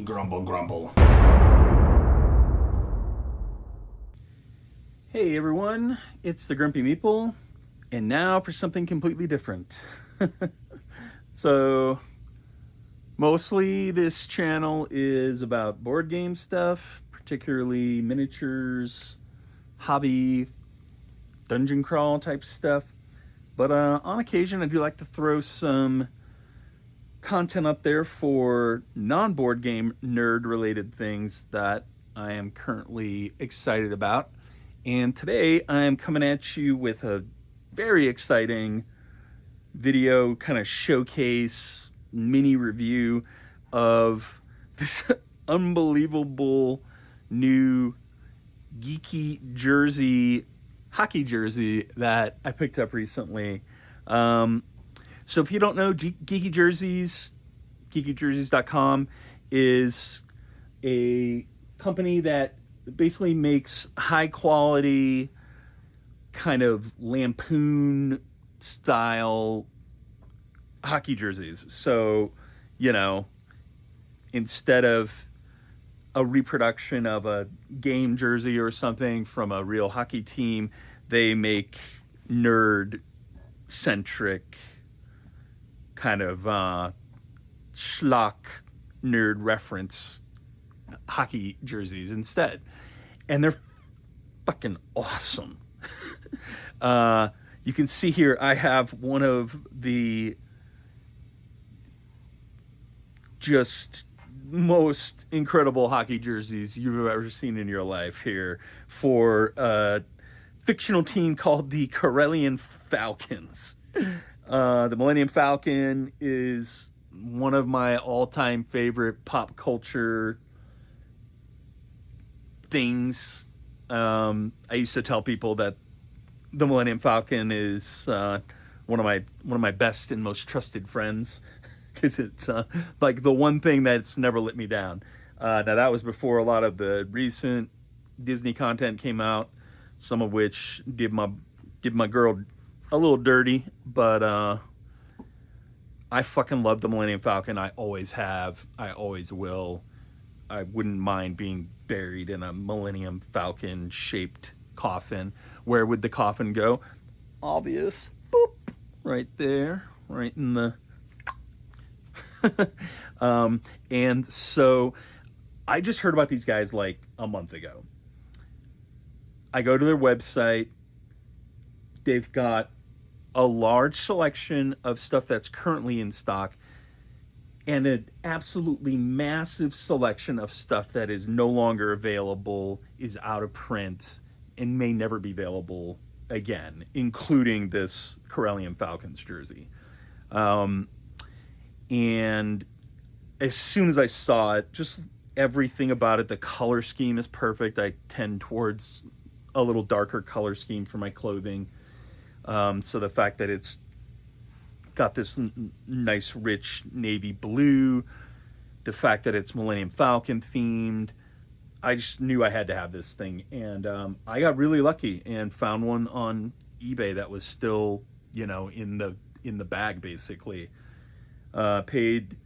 Grumble, grumble. Hey everyone, it's the Grumpy Meeple, and now for something completely different. So, mostly this channel is about board game stuff, particularly miniatures, hobby, dungeon crawl type stuff. But on occasion, I do like to throw some content up there for non-board game nerd related things that I am currently excited about. And today I am coming at you with a very exciting video kind of showcase mini review of this unbelievable new Geeky Jersey hockey jersey that I picked up recently. So if you don't know, Geeky Jerseys, geekyjerseys.com is a company that basically makes high quality kind of lampoon style hockey jerseys. So, instead of a reproduction of a game jersey or something from a real hockey team, they make nerd centric kind of schlock nerd reference hockey jerseys instead, and they're fucking awesome. You can see here I have one of the just most incredible hockey jerseys you've ever seen in your life here for a fictional team called the Corellian Falcons. The Millennium Falcon is one of my all-time favorite pop culture things. I used to tell people that the Millennium Falcon is one of my best and most trusted friends because it's like the one thing that's never let me down. Now that was before a lot of the recent Disney content came out, some of which did my girl a little dirty, but I fucking love the Millennium Falcon. I always have. I always will. I wouldn't mind being buried in a Millennium Falcon shaped coffin. Where would the coffin go? Obvious. Boop. Right there. Right in the... and so I just heard about these guys like a month ago. I go to their website. They've got a large selection of stuff that's currently in stock and an absolutely massive selection of stuff that is no longer available, is out of print, and may never be available again, including this Corellian Falcons jersey. And as soon as I saw it, just everything about it, the color scheme is perfect. I tend towards a little darker color scheme for my clothing. So the fact that it's got this nice rich navy blue, the fact that it's Millennium Falcon themed, I just knew I had to have this thing. And I got really lucky and found one on eBay that was still, in the bag basically. Paid,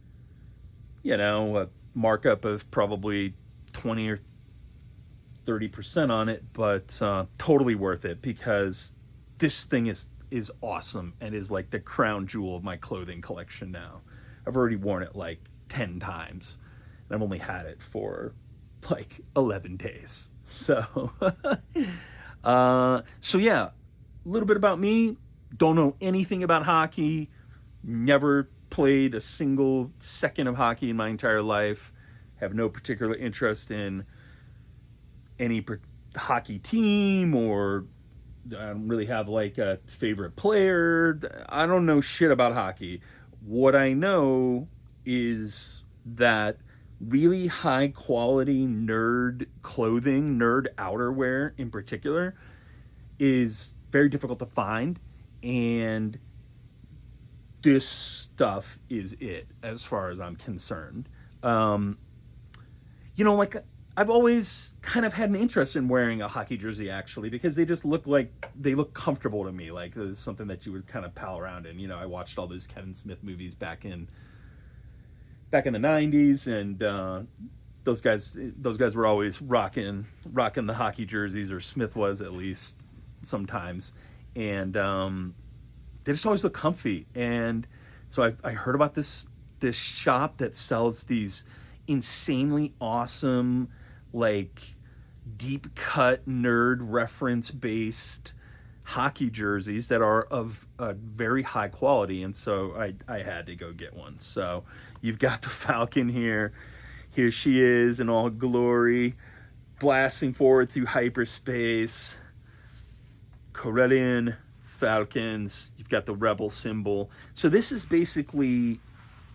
a markup of probably 20 or 30% on it, but totally worth it because this thing is awesome and is like the crown jewel of my clothing collection now. I've already worn it like 10 times, and I've only had it for like 11 days. So, so yeah, a little bit about me. Don't know anything about hockey. Never played a single second of hockey in my entire life. Have no particular interest in any hockey team, or I don't really have like a favorite player. I don't know shit about hockey. What I know is that really high quality nerd clothing, nerd outerwear in particular, is very difficult to find, and this stuff is it as far as I'm concerned. Like I've always kind of had an interest in wearing a hockey jersey actually, because they just look comfortable to me. Like it's something that you would kind of pal around in. I watched all those Kevin Smith movies back in back in the 90s, and those guys were always rocking the hockey jerseys, or Smith was at least sometimes, and they just always look comfy. And so I heard about this shop that sells these insanely awesome, like, deep cut nerd reference based hockey jerseys that are of a very high quality, and so I had to go get one. So you've got the Falcon here. Here she is in all glory, blasting forward through hyperspace. Corellian Falcons. You've got the Rebel symbol. So this is basically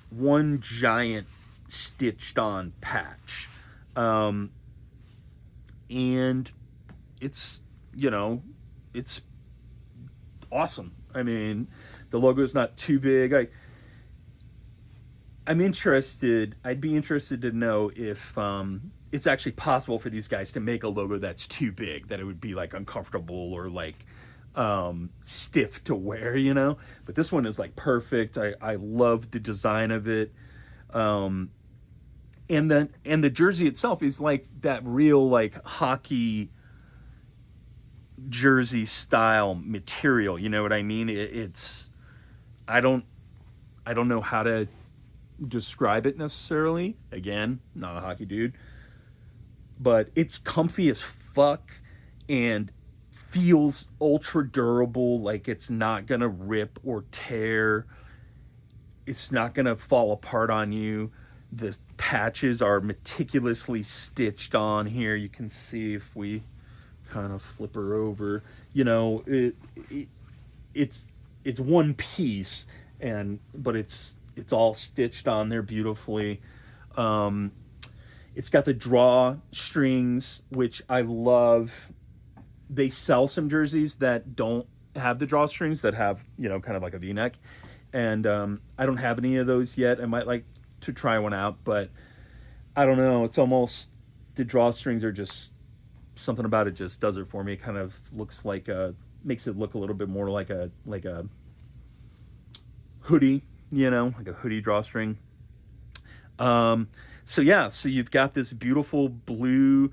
one giant stitched on patch. And it's, it's awesome. I mean, the logo is not too big. I'd be interested to know if it's actually possible for these guys to make a logo that's too big, that it would be like uncomfortable or like stiff to wear, But this one is like perfect. I love the design of it. And the jersey itself is like that real like hockey jersey style material. You know what I mean? It's I don't know how to describe it necessarily. Again, not a hockey dude, but it's comfy as fuck and feels ultra durable. Like it's not gonna rip or tear. It's not gonna fall apart on you. The patches are meticulously stitched on here. You can see if we kind of flip her over, it's one piece, but it's all stitched on there beautifully. It's got the drawstrings, which I love. They sell some jerseys that don't have the drawstrings, that have, kind of like a V-neck. And I don't have any of those yet. I might like to try one out, but I don't know. It's almost, the drawstrings are just, something about it just does it for me. It kind of looks like makes it look a little bit more like a hoodie, like a hoodie drawstring. So you've got this beautiful blue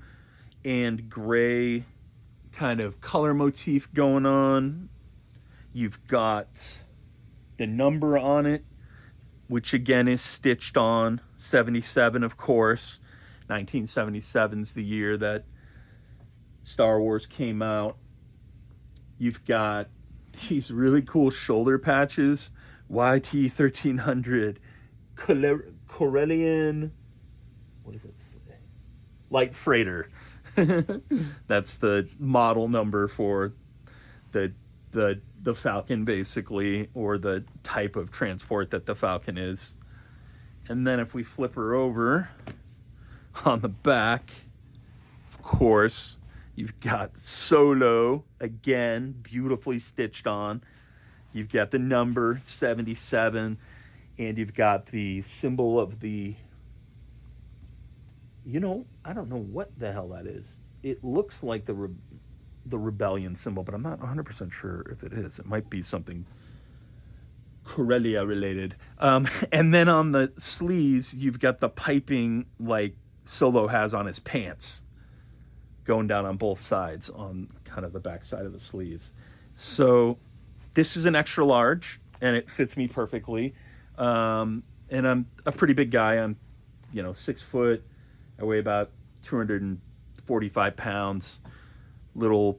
and gray kind of color motif going on. You've got the number on it, which again is stitched on. 77, of course. 1977's the year that Star Wars came out. You've got these really cool shoulder patches. YT1300 Corellian, what does it say? Light freighter. That's the model number for the Falcon, basically, or the type of transport that the Falcon is. And then if we flip her over, on the back, of course, you've got Solo, again, beautifully stitched on. You've got the number 77, and you've got the symbol of the, I don't know what the hell that is. It looks like the rebellion symbol, but I'm not 100% sure if it is. It might be something Corellia related. And then on the sleeves, you've got the piping like Solo has on his pants, going down on both sides on kind of the back side of the sleeves. So this is an extra large, and it fits me perfectly. And I'm a pretty big guy. I'm, 6 foot. I weigh about 245 pounds. A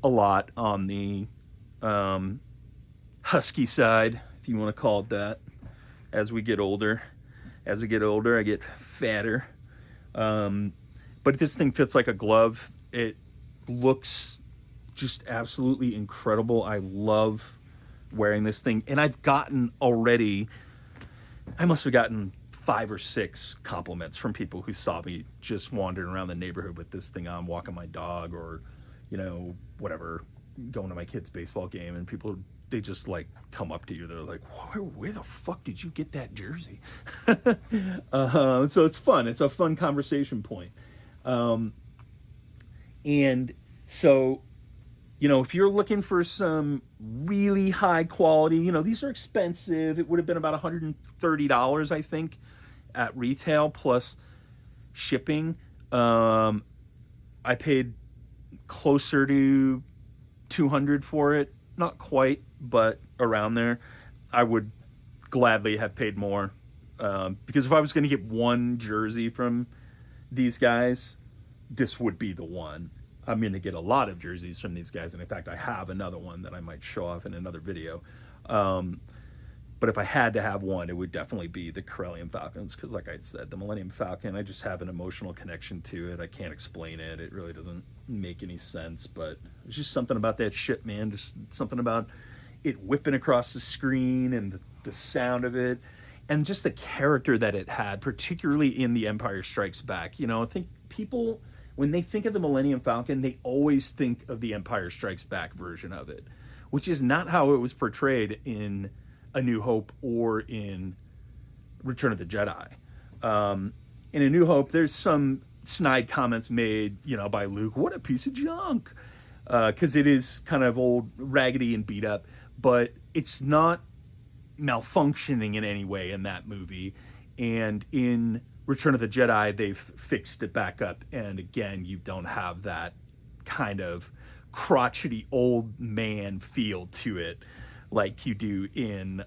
lot on the husky side, if you want to call it that. As we get older, I get fatter. But this thing fits like a glove. It looks just absolutely incredible. I love wearing this thing. And I must have gotten 5 or 6 compliments from people who saw me just wandering around the neighborhood with this thing on, walking my dog, or, whatever, going to my kid's baseball game, and people, they just like come up to you. They're like, where the fuck did you get that jersey? So it's fun. It's a fun conversation point. And so, if you're looking for some really high quality, these are expensive. It would have been about $130, I think, at retail plus shipping, I paid closer to 200 for it. Not quite, but around there. I would gladly have paid more, because if I was going to get one jersey from these guys, this would be the one. I'm going to get a lot of jerseys from these guys, and in fact, I have another one that I might show off in another video. But if I had to have one, it would definitely be the Corellian Falcons, because like I said, the Millennium Falcon, I just have an emotional connection to it. I can't explain it. It really doesn't make any sense, but it's just something about that shit, man. Just something about it whipping across the screen and the sound of it, and just the character that it had, particularly in The Empire Strikes Back. You know, I think people, when they think of the Millennium Falcon, they always think of the Empire Strikes Back version of it, which is not how it was portrayed in A New Hope or in Return of the Jedi. In A New Hope, there's some snide comments made, you know, by Luke, what a piece of junk, because it is kind of old, raggedy, and beat up, but it's not malfunctioning in any way in that movie. And in Return of the Jedi, they've fixed it back up, and again, you don't have that kind of crotchety old man feel to it like you do in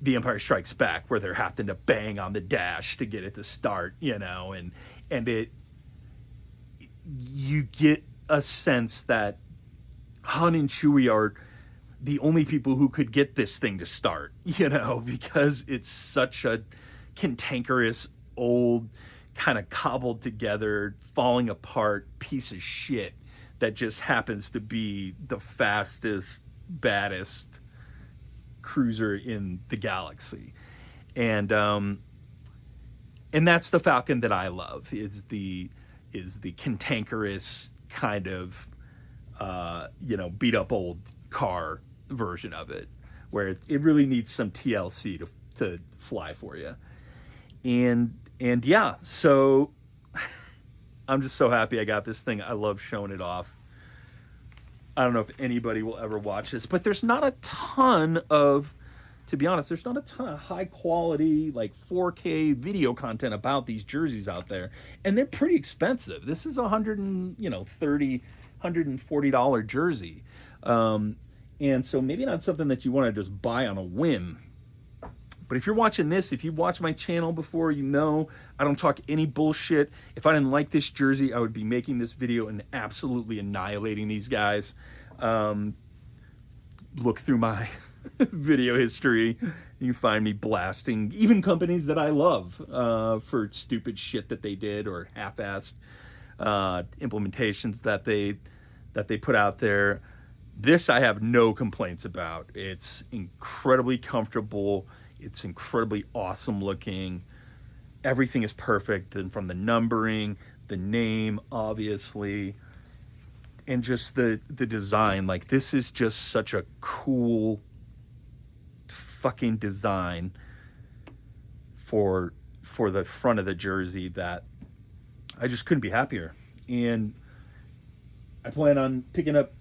The Empire Strikes Back, where they're having to bang on the dash to get it to start, you know, and you get a sense that Han and Chewie are the only people who could get this thing to start, you know, because it's such a cantankerous, old, kind of cobbled together, falling apart piece of shit that just happens to be the fastest, baddest cruiser in the galaxy. And that's the Falcon that I love, is the cantankerous kind of you know, beat up old car version of it, where it really needs some TLC to fly for you. And yeah, so I'm just so happy I got this thing. I love showing it off. I don't know if anybody will ever watch this, but there's not a ton of, to be honest, there's not a ton of high quality, like 4K video content about these jerseys out there, and they're pretty expensive. This is $140 jersey, and so maybe not something that you want to just buy on a whim. But if you're watching this, if you watched my channel before, you know I don't talk any bullshit. If I didn't like this jersey, I would be making this video and absolutely annihilating these guys. Look through my video history, you find me blasting even companies that I love for stupid shit that they did, or half-assed implementations that they put out there. This I have no complaints about. It's incredibly comfortable. It's incredibly awesome looking. Everything is perfect, and from the numbering, the name, obviously, and just the design. Like, this is just such a cool fucking design for the front of the jersey that I just couldn't be happier. And I plan on picking up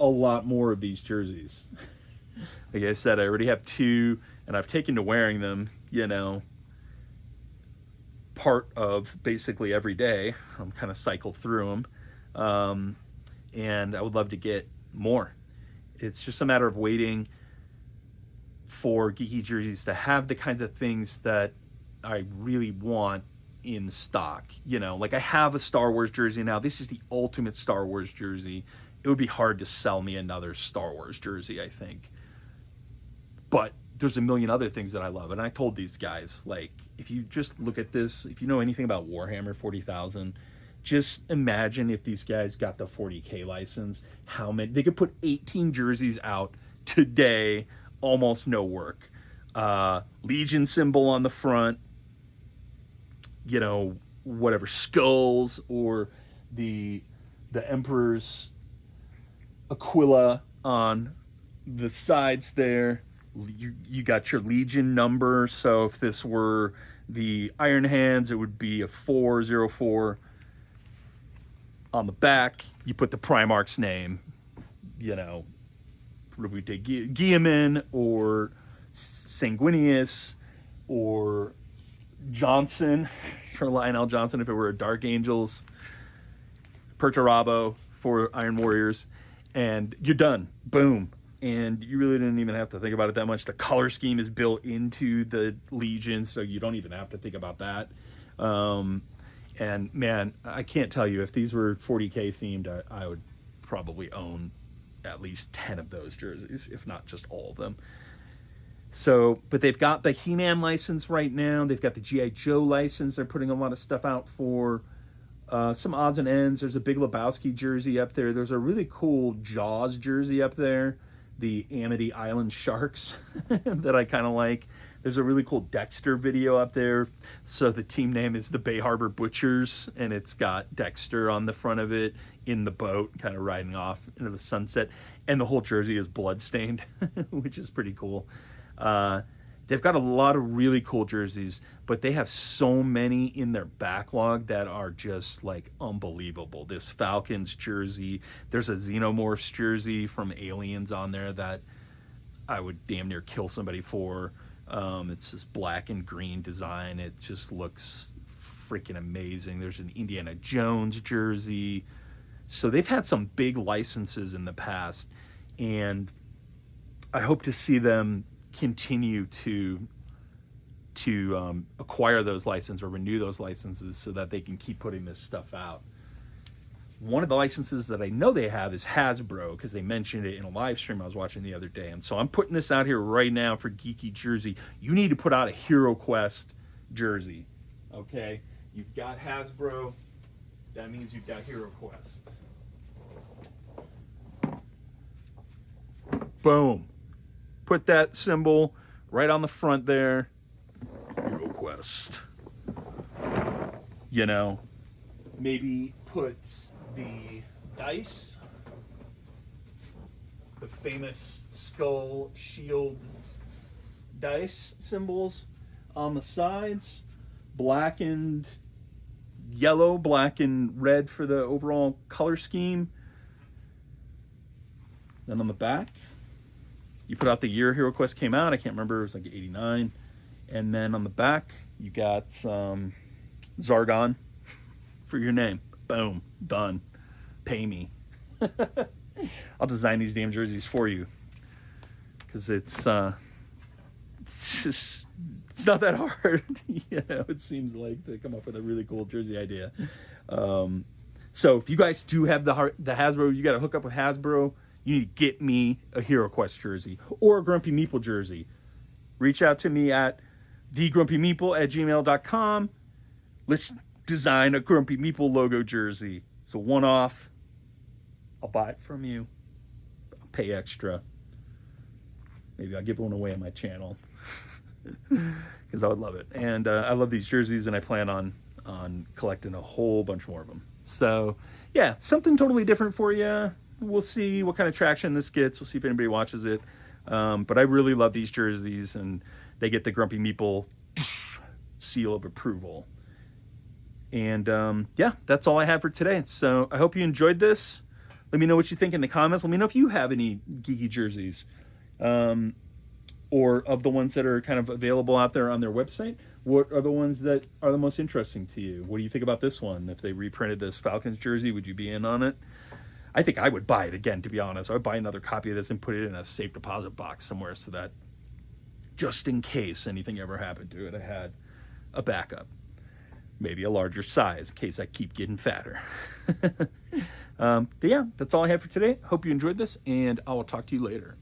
a lot more of these jerseys. Like I said, I already have 2, and I've taken to wearing them, you know, part of basically every day. I'm kind of cycle through them, and I would love to get more. It's just a matter of waiting for Geeky Jerseys to have the kinds of things that I really want in stock. You know, like I have a Star Wars jersey now. This is the ultimate Star Wars jersey. It would be hard to sell me another Star Wars jersey, I think. But there's a million other things that I love. And I told these guys, like, if you just look at this, if you know anything about Warhammer 40,000, just imagine if these guys got the 40K license, how many, they could put 18 jerseys out today, almost no work. Legion symbol on the front, you know, whatever, skulls, or the Emperor's Aquila on the sides there. You got your Legion number, so if this were the Iron Hands, it would be a 404. On the back, you put the Primarch's name, you know, what do we take, Guilliman or Sanguinius, or Johnson for Lionel Johnson if it were a Dark Angels, Perturabo for Iron Warriors, and you're done. Boom. And you really didn't even have to think about it that much. The color scheme is built into the Legion, so you don't even have to think about that. And man, I can't tell you, if these were 40K themed, I would probably own at least 10 of those jerseys, if not just all of them. So, but they've got the He-Man license right now. They've got the G.I. Joe license. They're putting a lot of stuff out for some odds and ends. There's a Big Lebowski jersey up there. There's a really cool Jaws jersey up there, the Amity Island Sharks, that I kind of like. There's a really cool Dexter video up there. So the team name is the Bay Harbor Butchers, and it's got Dexter on the front of it in the boat, kind of riding off into the sunset. And the whole jersey is bloodstained, which is pretty cool. They've got a lot of really cool jerseys, but they have so many in their backlog that are just like unbelievable. This Falcons jersey, there's a Xenomorphs jersey from Aliens on there that I would damn near kill somebody for. It's this black and green design. It just looks freaking amazing. There's an Indiana Jones jersey. So they've had some big licenses in the past, and I hope to see them continue to acquire those licenses or renew those licenses so that they can keep putting this stuff out. One of the licenses that I know they have is Hasbro, because they mentioned it in a live stream I was watching the other day. And so I'm putting this out here right now for Geeky Jersey. You need to put out a Hero Quest jersey, okay? You've got Hasbro. That means you've got Hero Quest. Boom. Put that symbol right on the front there. Hero Quest. You know, maybe put the dice, the famous skull shield dice symbols on the sides, black and yellow, black and red for the overall color scheme. Then on the back, you put out the year Hero Quest came out. I can't remember. It was like 89. And then on the back, you got Zargon for your name. Boom. Done. Pay me. I'll design these damn jerseys for you. Because it's not that hard. It seems like, to come up with a really cool jersey idea. So if you guys do have the Hasbro, you got to hook up with Hasbro. You need to get me a Hero Quest jersey or a Grumpy Meeple jersey. Reach out to me at thegrumpymeeple@gmail.com. Let's design a Grumpy Meeple logo jersey. It's a one-off. I'll buy it from you. I'll pay extra. Maybe I'll give one away on my channel because I would love it. And I love these jerseys, and I plan on collecting a whole bunch more of them. So, yeah, something totally different for you. We'll see what kind of traction this gets. We'll see if anybody watches it. But I really love these jerseys, and they get the Grumpy Meeple seal of approval. And yeah, that's all I have for today. So I hope you enjoyed this. Let me know what you think in the comments. Let me know if you have any Geeky jerseys, or of the ones that are kind of available out there on their website. What are the ones that are the most interesting to you? What do you think about this one? If they reprinted this Falcons jersey, would you be in on it? I think I would buy it again, to be honest. I would buy another copy of this and put it in a safe deposit box somewhere so that just in case anything ever happened to it, I had a backup. Maybe a larger size in case I keep getting fatter. But yeah, that's all I have for today. Hope you enjoyed this, and I will talk to you later.